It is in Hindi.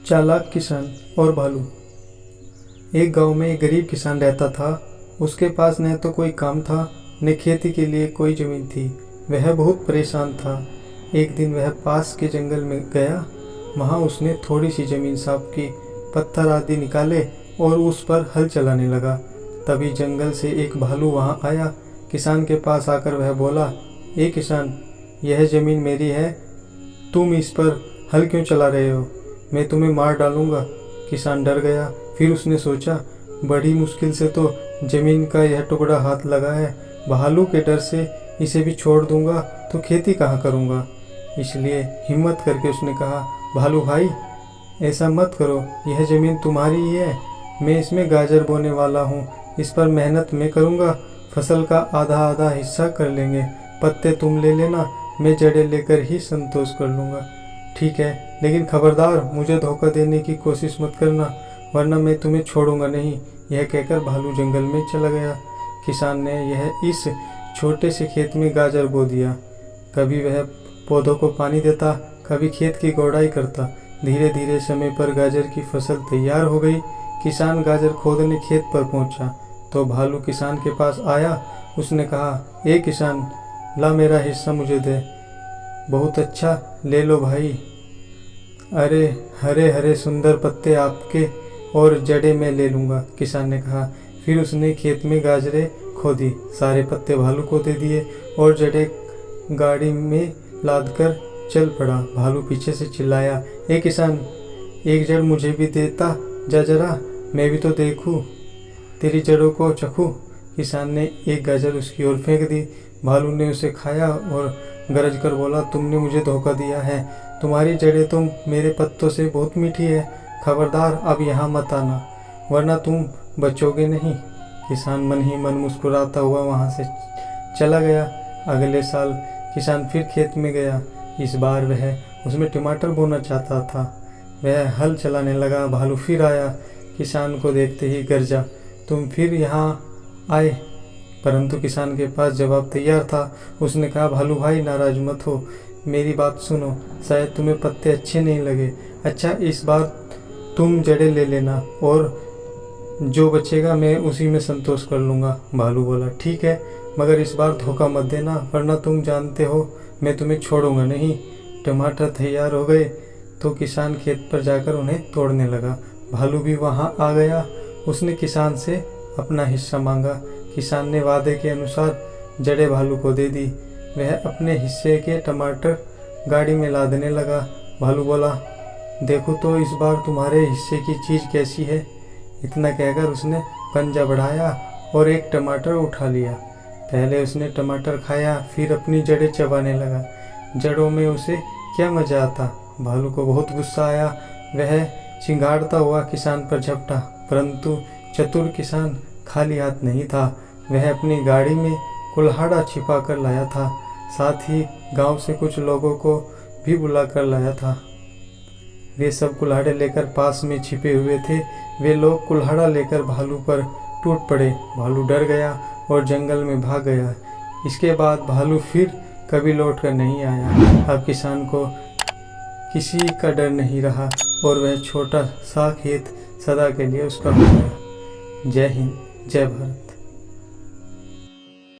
चालाक किसान और भालू। एक गांव में एक गरीब किसान रहता था। उसके पास न तो कोई काम था न खेती के लिए कोई जमीन थी। वह बहुत परेशान था। एक दिन वह पास के जंगल में गया। वहां उसने थोड़ी सी जमीन साफ की, पत्थर आदि निकाले और उस पर हल चलाने लगा। तभी जंगल से एक भालू वहां आया। किसान के पास आकर वह बोला, ए किसान, यह जमीन मेरी है, तुम इस पर हल क्यों चला रहे हो? मैं तुम्हें मार डालूंगा। किसान डर गया। फिर उसने सोचा, बड़ी मुश्किल से तो जमीन का यह टुकड़ा हाथ लगा है, भालू के डर से इसे भी छोड़ दूंगा तो खेती कहाँ करूंगा। इसलिए हिम्मत करके उसने कहा, भालू भाई, ऐसा मत करो, यह जमीन तुम्हारी ही है। मैं इसमें गाजर बोने वाला हूँ, इस पर मेहनत मैं करूँगा, फसल का आधा आधा हिस्सा कर लेंगे। पत्ते तुम ले लेना, मैं जड़ें लेकर ही संतोष कर लूँगा। ठीक है, लेकिन खबरदार मुझे धोखा देने की कोशिश मत करना, वरना मैं तुम्हें छोड़ूंगा नहीं। यह कहकर भालू जंगल में चला गया। किसान ने यह इस छोटे से खेत में गाजर बो दिया। कभी वह पौधों को पानी देता, कभी खेत की गोड़ाई करता। धीरे धीरे समय पर गाजर की फसल तैयार हो गई। किसान गाजर खोदने खेत पर पहुंचा तो भालू किसान के पास आया। उसने कहा, ए किसान, ला मेरा हिस्सा मुझे दे। बहुत अच्छा, ले लो भाई। अरे हरे हरे सुंदर पत्ते आपके और जड़ें मैं ले लूँगा, किसान ने कहा। फिर उसने खेत में गाजरें खोदी, सारे पत्ते भालू को दे दिए और जड़ें गाड़ी में लाद कर चल पड़ा। भालू पीछे से चिल्लाया, ए किसान, एक जड़ मुझे भी देता जा, जरा मैं भी तो देखूं, तेरी जड़ों को चखूं। किसान ने एक गाजर उसकी ओर फेंक दी। भालू ने उसे खाया और गरज कर बोला, तुमने मुझे धोखा दिया है, तुम्हारी जड़ें तो मेरे पत्तों से बहुत मीठी है। खबरदार अब यहाँ मत आना, वरना तुम बचोगे नहीं। किसान मन ही मन मुस्कुराता हुआ वहाँ से चला गया। अगले साल किसान फिर खेत में गया। इस बार वह उसमें टमाटर बोना चाहता था। वह हल चलाने लगा। भालू फिर आया। किसान को देखते ही गरजा, तुम फिर यहाँ आए? परंतु किसान के पास जवाब तैयार था। उसने कहा, भालू भाई, नाराज मत हो, मेरी बात सुनो, शायद तुम्हें पत्ते अच्छे नहीं लगे। अच्छा, इस बार तुम जड़ें ले लेना और जो बचेगा मैं उसी में संतोष कर लूँगा। भालू बोला, ठीक है, मगर इस बार धोखा मत देना, वरना तुम जानते हो मैं तुम्हें छोड़ूंगा नहीं। टमाटर तैयार हो गए तो किसान खेत पर जाकर उन्हें तोड़ने लगा। भालू भी वहाँ आ गया। उसने किसान से अपना हिस्सा मांगा। किसान ने वादे के अनुसार जड़ें भालू को दे दी। वह अपने हिस्से के टमाटर गाड़ी में लादने लगा। भालू बोला, देखो तो इस बार तुम्हारे हिस्से की चीज़ कैसी है। इतना कहकर उसने पंजा बढ़ाया और एक टमाटर उठा लिया। पहले उसने टमाटर खाया, फिर अपनी जड़ें चबाने लगा। जड़ों में उसे क्या मजा आता। भालू को बहुत गुस्सा आया। वह चिंगाड़ता हुआ किसान पर झपटा, परंतु चतुर किसान खाली हाथ नहीं था। वह अपनी गाड़ी में कुल्हाड़ा छिपा कर लाया था, साथ ही गांव से कुछ लोगों को भी बुला कर लाया था। वे सब कुल्हाड़े लेकर पास में छिपे हुए थे। वे लोग कुल्हाड़ा लेकर भालू पर टूट पड़े। भालू डर गया और जंगल में भाग गया। इसके बाद भालू फिर कभी लौट कर नहीं आया। अब किसान को किसी का डर नहीं रहा और वह छोटा सा खेत सदा के लिए उसका हो गया। जय हिंद, जय भारत।